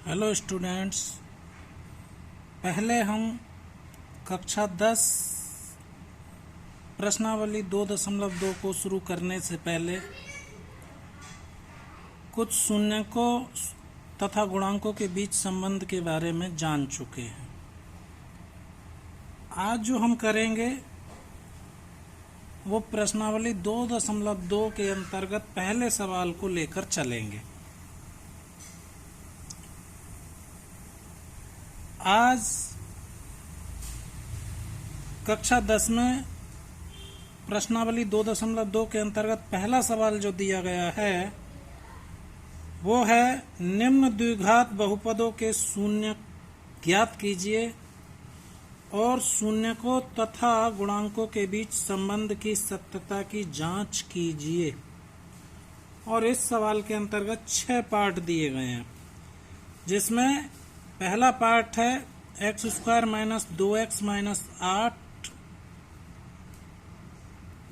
Hello students. पहले हम कक्षा 10 प्रश्नावली 2.2 को शुरू करने से पहले कुछ शून्यकों तथा गुणांकों के बीच संबंध के बारे में जान चुके हैं। आज जो हम करेंगे वो प्रश्नावली 2.2 के अंतर्गत पहले सवाल को लेकर चलेंगे। आज कक्षा 10 में प्रश्नावली 2.2 के अंतर्गत पहला सवाल जो दिया गया है वो है निम्न द्विघात बहुपदों के शून्य ज्ञात कीजिए और शून्यकों तथा गुणांकों के बीच संबंध की सत्यता की जांच कीजिए। और इस सवाल के अंतर्गत 6 पार्ट दिए गए हैं, जिसमें पहला पार्ट है x² माइनस 2x माइनस 8।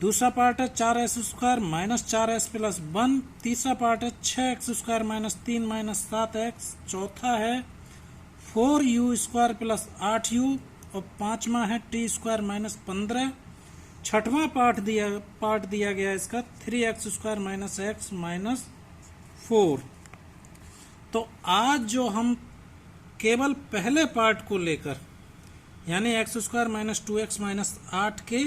दूसरा पार्ट है 4s² माइनस 4s प्लस 1। तीसरा पार्ट है 6x² माइनस 3 माइनस 7x। चौथा है 4u² प्लस 8u। और पांचवा है t² माइनस 15। छठवां पार्ट दिया गया इसका 3x² माइनस x माइनस 4। तो आज जो हम केवल पहले पार्ट को लेकर यानी x² माइनस 2x माइनस 8 के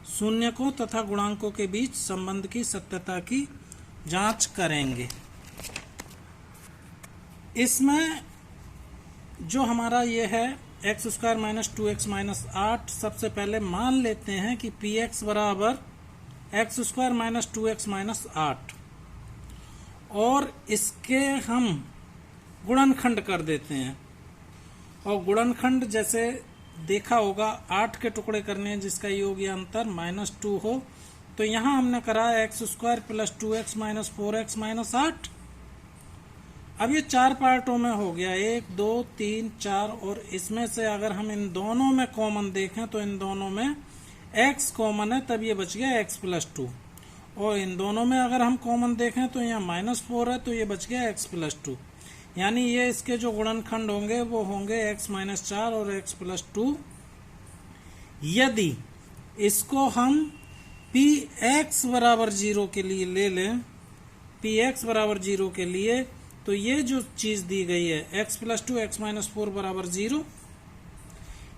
शून्यकों तथा गुणांकों के बीच संबंध की सत्यता की जांच करेंगे। इसमें जो हमारा ये है x² माइनस 2x माइनस 8, सबसे पहले मान लेते हैं कि px बराबर x² माइनस 2x माइनस 8 और इसके हम गुणनखंड कर देते हैं। और गुणनखंड जैसे देखा होगा 8 के टुकड़े करने हैं जिसका योग या अंतर -2 हो, तो यहाँ हमने करा x² plus 2x minus 4x minus 8। अब ये 4 पार्टों में हो गया, 1 2 3 4। और इसमें से अगर हम इन दोनों में कॉमन देखें तो इन दोनों में x कॉमन है, तब ये बच गया x प्लस 2। और इन दोनों में अगर हम कॉमन देखें तो यहाँ -4 है, तो ये बच गया x प्लस 2। यानी ये इसके जो गुणनखंड होंगे वो होंगे x माइनस 4 और x प्लस 2। यदि इसको हम px बराबर 0 के लिए ले लें, px बराबर 0 के लिए, तो ये जो चीज दी गई है x प्लस 2 x माइनस 4 बराबर 0।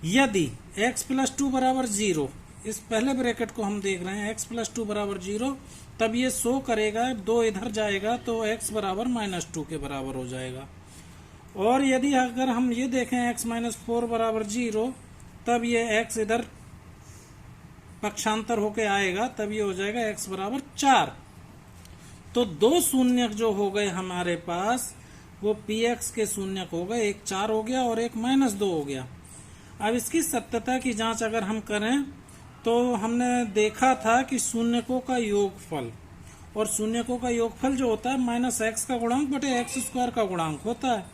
यदि x प्लस 2 बराबर 0, इस पहले ब्रैकेट को हम देख रहे हैं, x प्लस 2 बराबर 0, तब ये शो करेगा 2 इधर जाएगा तो x बराबर -2 के बराबर हो जाएगा। और यदि अगर हम ये देखें x माइनस 4 बराबर 0, तब ये x इधर पक्षांतर होके आएगा, तब ये हो जाएगा x बराबर 4। तो 2 शून्यक जो हो गए हमारे पास वो px के शून्यक हो गए, एक 4 हो गया और एक -2 हो गया। अब इसकी सत्यता की जांच अगर हम करें तो हमने देखा था कि शून्यकों का योगफल, और शून्यकों का योगफल जो होता है -x का गुणांक बटे x² का गुणांक होता है।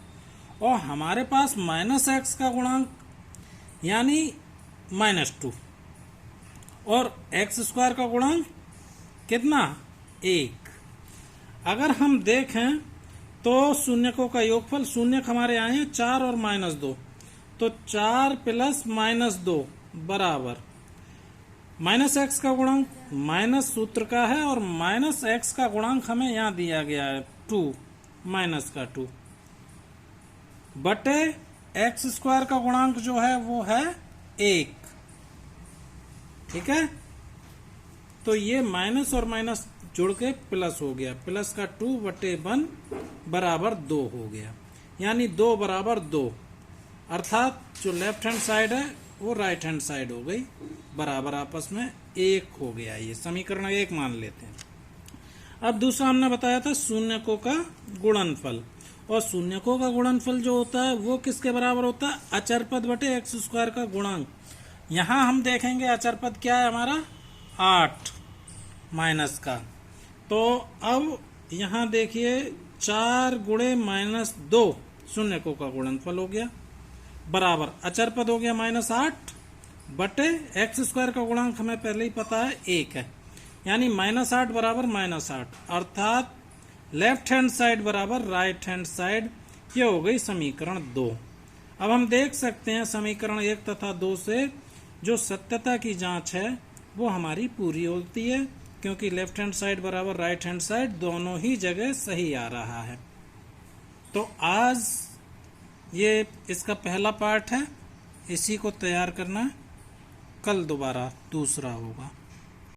और हमारे पास -x का गुणांक यानी -2 और x² का गुणांक कितना 1। अगर हम देखें तो शून्यकों का योगफल, शून्यक हमारे आए हैं 4 और -2, तो 4 प्लस -2 बराबर -x का गुणांक माइनस सूत्र का है और -x का गुणांक हमें यहाँ दिया गया है 2, -2 बटे x² का गुणांक जो है वो है 1। ठीक है, तो ये माइनस और माइनस जुड़ के प्लस हो गया, प्लस का 2 बटे 1 बराबर 2 हो गया, यानी 2 बराबर 2, अर्थात जो लेफ्ट हैंड साइड है वो राइट हैंड साइड हो गई, बराबर आपस में 1 हो गया। ये समीकरण 1 मान लेते हैं। अब दूसरा हमने बताया था शून्यकों का गुणनफल, और शून्यकों का गुणनफल जो होता है वो किसके बराबर होता है, अचर पद बटे x² का गुणांक। यहाँ हम देखेंगे अचर पद क्या है हमारा 8 माइनस का, तो अब यहाँ देखिए 4 गुणे -2 शून्यकों का गुणनफल हो गया, बराबर अचर पद हो गया -8 बटे x² का गुणांक हमें पहले ही पता है 1 है, यानी -8 बराबर -8, अर्थात लेफ्ट हैंड साइड बराबर राइट हैंड साइड, ये हो गई समीकरण 2। अब हम देख सकते हैं समीकरण 1 तथा 2 से जो सत्यता की जांच है वो हमारी पूरी होती है, क्योंकि लेफ्ट हैंड साइड बराबर राइट हैंड साइड दोनों ही जगह सही आ रहा है। तो आज ये इसका पहला पार्ट है, इसी को तैयार करना, कल दोबारा दूसरा होगा।